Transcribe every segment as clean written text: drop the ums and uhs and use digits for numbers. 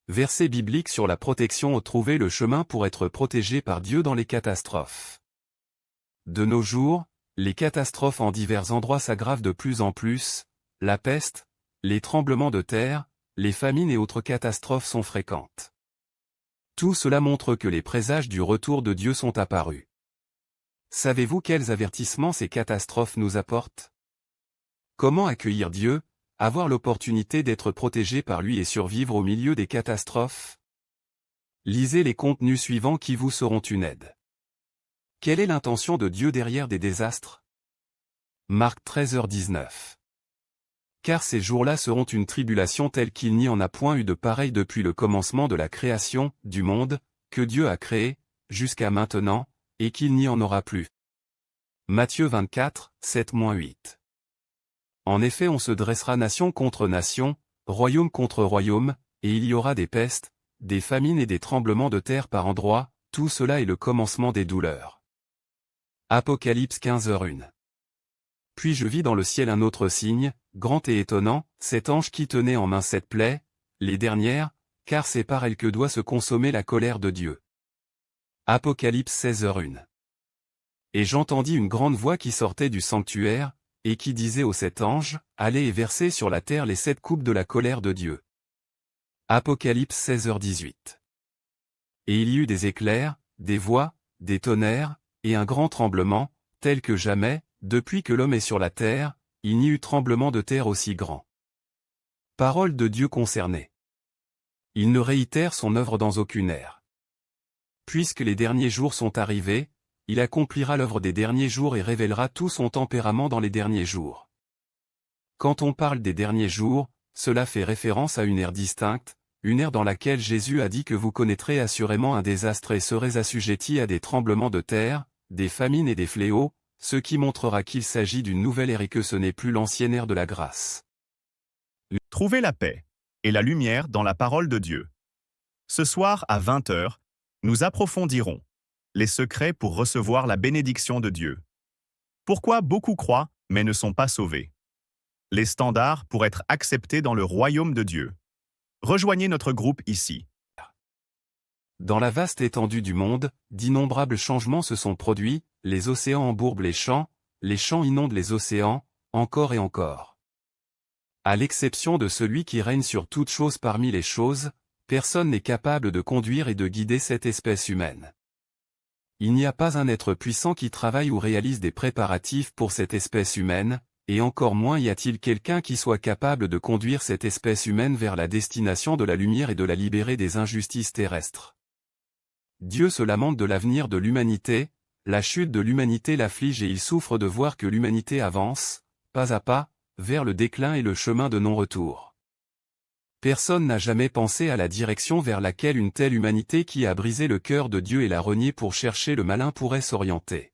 Verset biblique sur la protection. Trouver le chemin pour être protégé par Dieu dans les catastrophes. De nos jours, les catastrophes en divers endroits s'aggravent de plus en plus, la peste, les tremblements de terre, les famines et autres catastrophes sont fréquentes. Tout cela montre que les présages du retour de Dieu sont apparus. Savez-vous quels avertissements ces catastrophes nous apportent? Comment accueillir Dieu, avoir l'opportunité d'être protégé par lui et survivre au milieu des catastrophes? Lisez les contenus suivants qui vous seront une aide. Quelle est l'intention de Dieu derrière des désastres? Marc 13h19. Car ces jours-là seront une tribulation telle qu'il n'y en a point eu de pareille depuis le commencement de la création, du monde, que Dieu a créé, jusqu'à maintenant, et qu'il n'y en aura plus. Matthieu 24, 7-8. En effet, on se dressera nation contre nation, royaume contre royaume, et il y aura des pestes, des famines et des tremblements de terre par endroits, tout cela est le commencement des douleurs. Apocalypse 15h1. Puis je vis dans le ciel un autre signe, grand et étonnant, cet ange qui tenait en main 7 plaies, les dernières, car c'est par elles que doit se consommer la colère de Dieu. Apocalypse 16h1. Et j'entendis une grande voix qui sortait du sanctuaire, et qui disait aux 7 anges, allez et versez sur la terre les 7 coupes de la colère de Dieu. Apocalypse 16h18. Et il y eut des éclairs, des voix, des tonnerres, et un grand tremblement, tel que jamais, depuis que l'homme est sur la terre, il n'y eut tremblement de terre aussi grand. Parole de Dieu concernée. Il ne réitère son œuvre dans aucune ère. Puisque les derniers jours sont arrivés, il accomplira l'œuvre des derniers jours et révélera tout son tempérament dans les derniers jours. Quand on parle des derniers jours, cela fait référence à une ère distincte, une ère dans laquelle Jésus a dit que vous connaîtrez assurément un désastre et serez assujettis à des tremblements de terre, des famines et des fléaux, ce qui montrera qu'il s'agit d'une nouvelle ère et que ce n'est plus l'ancienne ère de la grâce. Trouvez la paix et la lumière dans la parole de Dieu. Ce soir à 20h, nous approfondirons les secrets pour recevoir la bénédiction de Dieu. Pourquoi beaucoup croient mais ne sont pas sauvés? Les standards pour être acceptés dans le royaume de Dieu. Rejoignez notre groupe ici. Dans la vaste étendue du monde, d'innombrables changements se sont produits, les océans embourbent les champs inondent les océans, encore et encore. À l'exception de celui qui règne sur toute chose parmi les choses, personne n'est capable de conduire et de guider cette espèce humaine. Il n'y a pas un être puissant qui travaille ou réalise des préparatifs pour cette espèce humaine, et encore moins y a-t-il quelqu'un qui soit capable de conduire cette espèce humaine vers la destination de la lumière et de la libérer des injustices terrestres. Dieu se lamente de l'avenir de l'humanité, la chute de l'humanité l'afflige et il souffre de voir que l'humanité avance, pas à pas, vers le déclin et le chemin de non-retour. Personne n'a jamais pensé à la direction vers laquelle une telle humanité qui a brisé le cœur de Dieu et l'a renié pour chercher le malin pourrait s'orienter.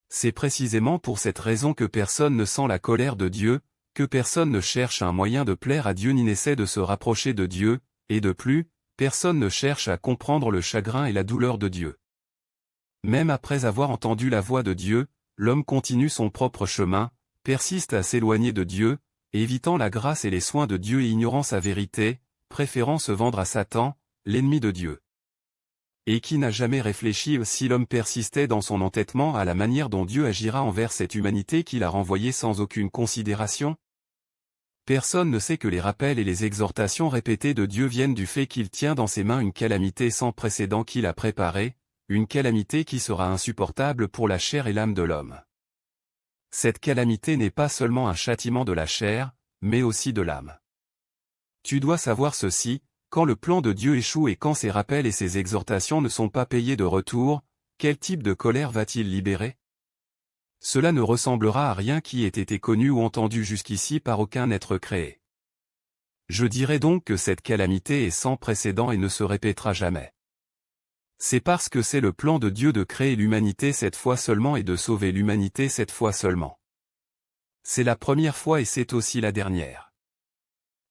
C'est précisément pour cette raison que personne ne sent la colère de Dieu, que personne ne cherche un moyen de plaire à Dieu ni n'essaie de se rapprocher de Dieu, et de plus, personne ne cherche à comprendre le chagrin et la douleur de Dieu. Même après avoir entendu la voix de Dieu, l'homme continue son propre chemin, persiste à s'éloigner de Dieu, évitant la grâce et les soins de Dieu et ignorant sa vérité, préférant se vendre à Satan, l'ennemi de Dieu. Et qui n'a jamais réfléchi si l'homme persistait dans son entêtement à la manière dont Dieu agira envers cette humanité qu'il a renvoyée sans aucune considération? Personne ne sait que les rappels et les exhortations répétées de Dieu viennent du fait qu'il tient dans ses mains une calamité sans précédent qu'il a préparée, une calamité qui sera insupportable pour la chair et l'âme de l'homme. Cette calamité n'est pas seulement un châtiment de la chair, mais aussi de l'âme. Tu dois savoir ceci, quand le plan de Dieu échoue et quand ses rappels et ses exhortations ne sont pas payés de retour, quel type de colère va-t-il libérer? Cela ne ressemblera à rien qui ait été connu ou entendu jusqu'ici par aucun être créé. Je dirais donc que cette calamité est sans précédent et ne se répétera jamais. C'est parce que c'est le plan de Dieu de créer l'humanité cette fois seulement et de sauver l'humanité cette fois seulement. C'est la première fois et c'est aussi la dernière.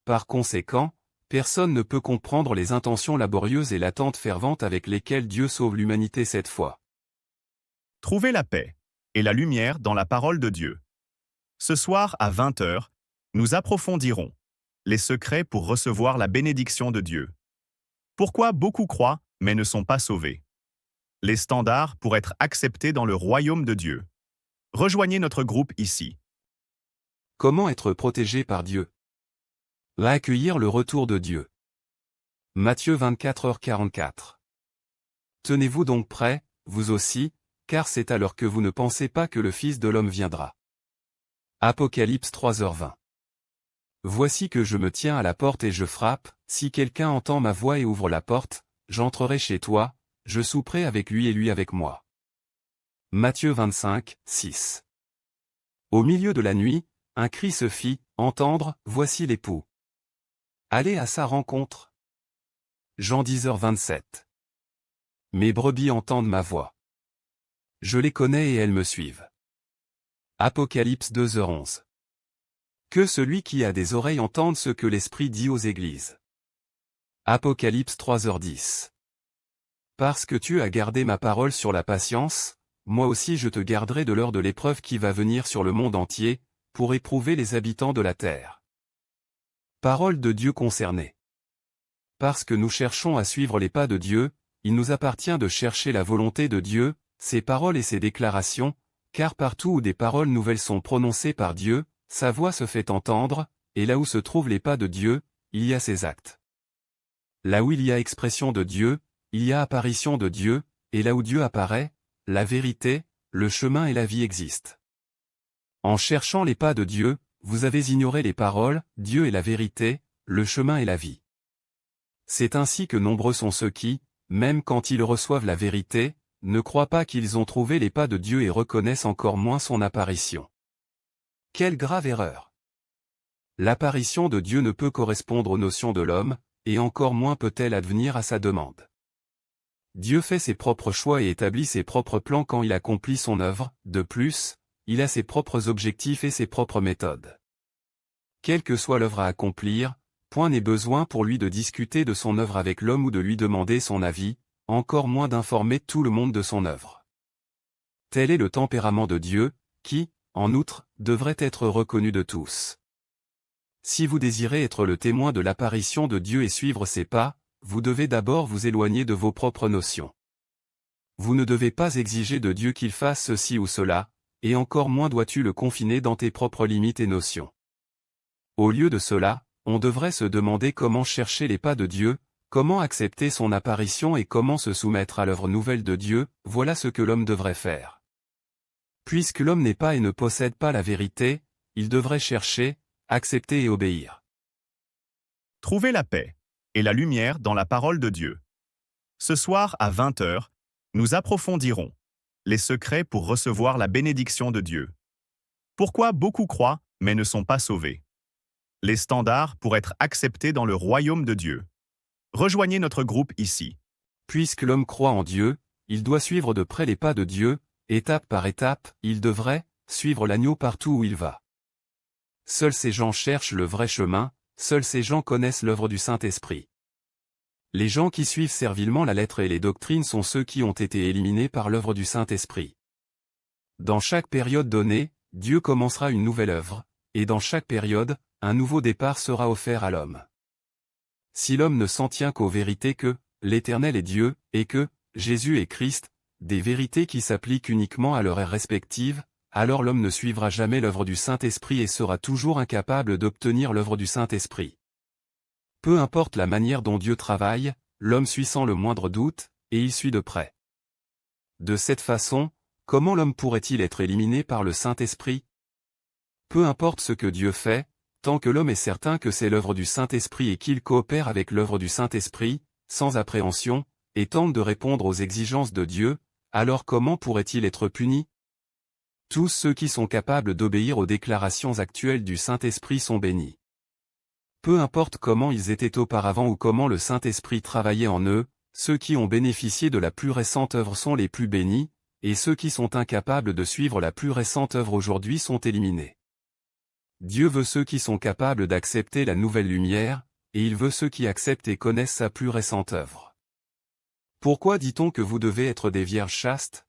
Par conséquent, personne ne peut comprendre les intentions laborieuses et l'attente fervente avec lesquelles Dieu sauve l'humanité cette fois. Trouvez la paix et la lumière dans la parole de Dieu. Ce soir à 20h, nous approfondirons les secrets pour recevoir la bénédiction de Dieu. Pourquoi beaucoup croient, mais ne sont pas sauvés? Les standards pour être acceptés dans le royaume de Dieu. Rejoignez notre groupe ici. Comment être protégé par Dieu? Accueillir le retour de Dieu. Matthieu 24h44. Tenez-vous donc prêts, vous aussi, car c'est alors que vous ne pensez pas que le Fils de l'homme viendra. Apocalypse 3h20. Voici que je me tiens à la porte et je frappe, si quelqu'un entend ma voix et ouvre la porte, j'entrerai chez toi, je souperai avec lui et lui avec moi. Matthieu 25:6. Au milieu de la nuit, un cri se fit entendre, voici l'époux. Allez à sa rencontre. Jean 10h27. Mes brebis entendent ma voix. Je les connais et elles me suivent. Apocalypse 2h11. Que celui qui a des oreilles entende ce que l'Esprit dit aux églises. Apocalypse 3h10. Parce que tu as gardé ma parole sur la patience, moi aussi je te garderai de l'heure de l'épreuve qui va venir sur le monde entier, pour éprouver les habitants de la terre. Parole de Dieu concernée. Parce que nous cherchons à suivre les pas de Dieu, il nous appartient de chercher la volonté de Dieu, ses paroles et ses déclarations, car partout où des paroles nouvelles sont prononcées par Dieu, sa voix se fait entendre, et là où se trouvent les pas de Dieu, il y a ses actes. Là où il y a expression de Dieu, il y a apparition de Dieu, et là où Dieu apparaît, la vérité, le chemin et la vie existent. En cherchant les pas de Dieu, vous avez ignoré les paroles, Dieu est la vérité, le chemin et la vie. C'est ainsi que nombreux sont ceux qui, même quand ils reçoivent la vérité, ne croient pas qu'ils ont trouvé les pas de Dieu et reconnaissent encore moins son apparition. Quelle grave erreur! L'apparition de Dieu ne peut correspondre aux notions de l'homme, et encore moins peut-elle advenir à sa demande. Dieu fait ses propres choix et établit ses propres plans quand il accomplit son œuvre, de plus, il a ses propres objectifs et ses propres méthodes. Quelle que soit l'œuvre à accomplir, point n'est besoin pour lui de discuter de son œuvre avec l'homme ou de lui demander son avis, encore moins d'informer tout le monde de son œuvre. Tel est le tempérament de Dieu, qui, en outre, devrait être reconnu de tous. Si vous désirez être le témoin de l'apparition de Dieu et suivre ses pas, vous devez d'abord vous éloigner de vos propres notions. Vous ne devez pas exiger de Dieu qu'il fasse ceci ou cela, et encore moins dois-tu le confiner dans tes propres limites et notions. Au lieu de cela, on devrait se demander comment chercher les pas de Dieu, comment accepter son apparition et comment se soumettre à l'œuvre nouvelle de Dieu, voilà ce que l'homme devrait faire. Puisque l'homme n'est pas et ne possède pas la vérité, il devrait chercher, accepter et obéir. Trouvez la paix et la lumière dans la parole de Dieu. Ce soir à 20h, nous approfondirons les secrets pour recevoir la bénédiction de Dieu. Pourquoi beaucoup croient, mais ne sont pas sauvés? Les standards pour être acceptés dans le royaume de Dieu. Rejoignez notre groupe ici. Puisque l'homme croit en Dieu, il doit suivre de près les pas de Dieu, étape par étape, il devrait suivre l'agneau partout où il va. Seuls ces gens cherchent le vrai chemin, seuls ces gens connaissent l'œuvre du Saint-Esprit. Les gens qui suivent servilement la lettre et les doctrines sont ceux qui ont été éliminés par l'œuvre du Saint-Esprit. Dans chaque période donnée, Dieu commencera une nouvelle œuvre, et dans chaque période, un nouveau départ sera offert à l'homme. Si l'homme ne s'en tient qu'aux vérités que l'Éternel est Dieu, et que Jésus est Christ, des vérités qui s'appliquent uniquement à leur ère respective, alors l'homme ne suivra jamais l'œuvre du Saint-Esprit et sera toujours incapable d'obtenir l'œuvre du Saint-Esprit. Peu importe la manière dont Dieu travaille, l'homme suit sans le moindre doute, et il suit de près. De cette façon, comment l'homme pourrait-il être éliminé par le Saint-Esprit? Peu importe ce que Dieu fait, tant que l'homme est certain que c'est l'œuvre du Saint-Esprit et qu'il coopère avec l'œuvre du Saint-Esprit, sans appréhension, et tente de répondre aux exigences de Dieu, alors comment pourrait-il être puni? Tous ceux qui sont capables d'obéir aux déclarations actuelles du Saint-Esprit sont bénis. Peu importe comment ils étaient auparavant ou comment le Saint-Esprit travaillait en eux, ceux qui ont bénéficié de la plus récente œuvre sont les plus bénis, et ceux qui sont incapables de suivre la plus récente œuvre aujourd'hui sont éliminés. Dieu veut ceux qui sont capables d'accepter la nouvelle lumière, et il veut ceux qui acceptent et connaissent sa plus récente œuvre. Pourquoi dit-on que vous devez être des vierges chastes?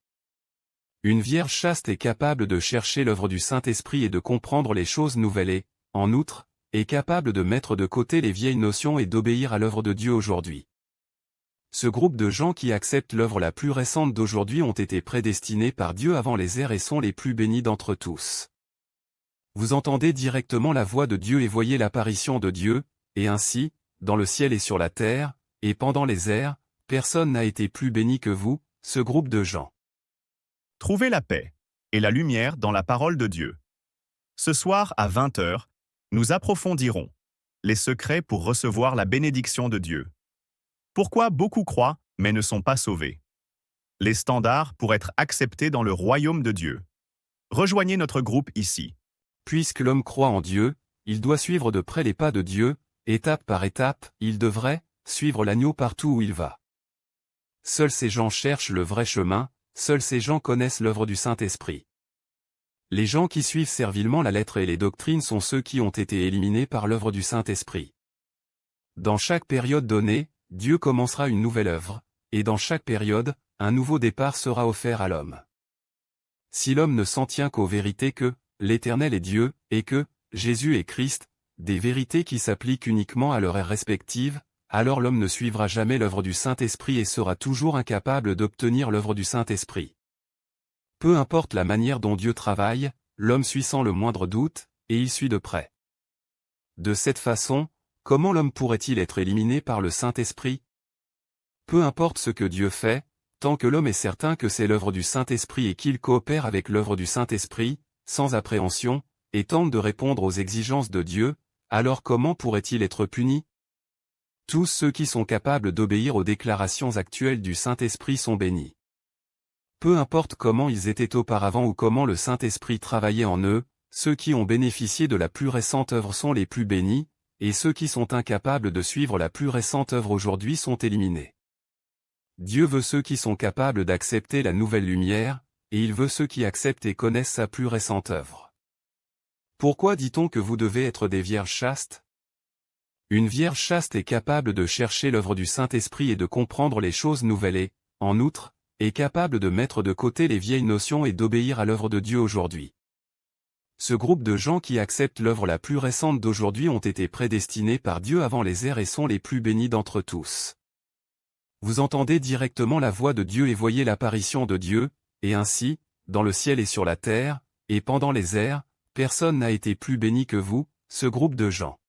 Une vierge chaste est capable de chercher l'œuvre du Saint-Esprit et de comprendre les choses nouvelles et, en outre, est capable de mettre de côté les vieilles notions et d'obéir à l'œuvre de Dieu aujourd'hui. Ce groupe de gens qui acceptent l'œuvre la plus récente d'aujourd'hui ont été prédestinés par Dieu avant les ères et sont les plus bénis d'entre tous. Vous entendez directement la voix de Dieu et voyez l'apparition de Dieu, et ainsi, dans le ciel et sur la terre, et pendant les ères, personne n'a été plus béni que vous, ce groupe de gens. Trouvez la paix et la lumière dans la parole de Dieu. Ce soir à 20h, nous approfondirons les secrets pour recevoir la bénédiction de Dieu. Pourquoi beaucoup croient mais ne sont pas sauvés? Les standards pour être acceptés dans le royaume de Dieu. Rejoignez notre groupe ici. Puisque l'homme croit en Dieu, il doit suivre de près les pas de Dieu, étape par étape, il devrait suivre l'agneau partout où il va. Seuls ces gens cherchent le vrai chemin, seuls ces gens connaissent l'œuvre du Saint-Esprit. Les gens qui suivent servilement la lettre et les doctrines sont ceux qui ont été éliminés par l'œuvre du Saint-Esprit. Dans chaque période donnée, Dieu commencera une nouvelle œuvre, et dans chaque période, un nouveau départ sera offert à l'homme. Si l'homme ne s'en tient qu'aux vérités que l'Éternel est Dieu, et que Jésus est Christ, des vérités qui s'appliquent uniquement à leur ère respective, alors l'homme ne suivra jamais l'œuvre du Saint-Esprit et sera toujours incapable d'obtenir l'œuvre du Saint-Esprit. Peu importe la manière dont Dieu travaille, l'homme suit sans le moindre doute, et il suit de près. De cette façon, comment l'homme pourrait-il être éliminé par le Saint-Esprit? Peu importe ce que Dieu fait, tant que l'homme est certain que c'est l'œuvre du Saint-Esprit et qu'il coopère avec l'œuvre du Saint-Esprit, sans appréhension, et tente de répondre aux exigences de Dieu, alors comment pourrait-il être puni? Tous ceux qui sont capables d'obéir aux déclarations actuelles du Saint-Esprit sont bénis. Peu importe comment ils étaient auparavant ou comment le Saint-Esprit travaillait en eux, ceux qui ont bénéficié de la plus récente œuvre sont les plus bénis, et ceux qui sont incapables de suivre la plus récente œuvre aujourd'hui sont éliminés. Dieu veut ceux qui sont capables d'accepter la nouvelle lumière, et il veut ceux qui acceptent et connaissent sa plus récente œuvre. Pourquoi dit-on que vous devez être des vierges chastes? Une vierge chaste est capable de chercher l'œuvre du Saint-Esprit et de comprendre les choses nouvelles et, en outre, est capable de mettre de côté les vieilles notions et d'obéir à l'œuvre de Dieu aujourd'hui. Ce groupe de gens qui acceptent l'œuvre la plus récente d'aujourd'hui ont été prédestinés par Dieu avant les ères et sont les plus bénis d'entre tous. Vous entendez directement la voix de Dieu et voyez l'apparition de Dieu, et ainsi, dans le ciel et sur la terre, et pendant les ères, personne n'a été plus béni que vous, ce groupe de gens.